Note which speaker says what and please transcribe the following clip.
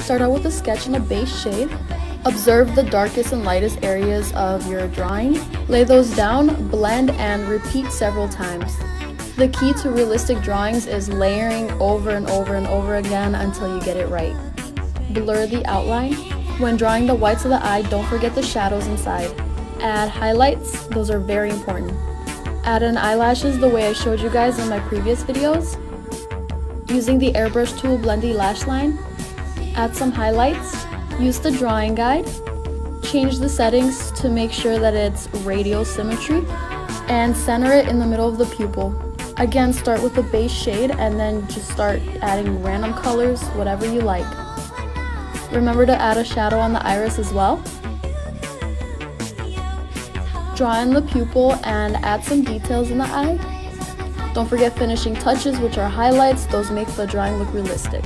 Speaker 1: Start out with a sketch in a base shade. Observe the darkest and lightest areas of your drawing. Lay those down, blend, and repeat several times. The key to realistic drawings is layering over and over and over again until you get it right. Blur the outline. When drawing the whites of the eye, don't forget the shadows inside. Add highlights, those are very important. Add in eyelashes the way I showed you guys in my previous videos. Using the airbrush tool, blend the lash line. Add some highlights. Use the drawing guide. Change the settings to make sure that it's radial symmetry. And center it in the middle of the pupil. Again, start with the base shade and then just start adding random colors, whatever you like. Remember to add a shadow on the iris as well. Draw in the pupil and add some details in the eye. Don't forget finishing touches, which are highlights. Those make the drawing look realistic.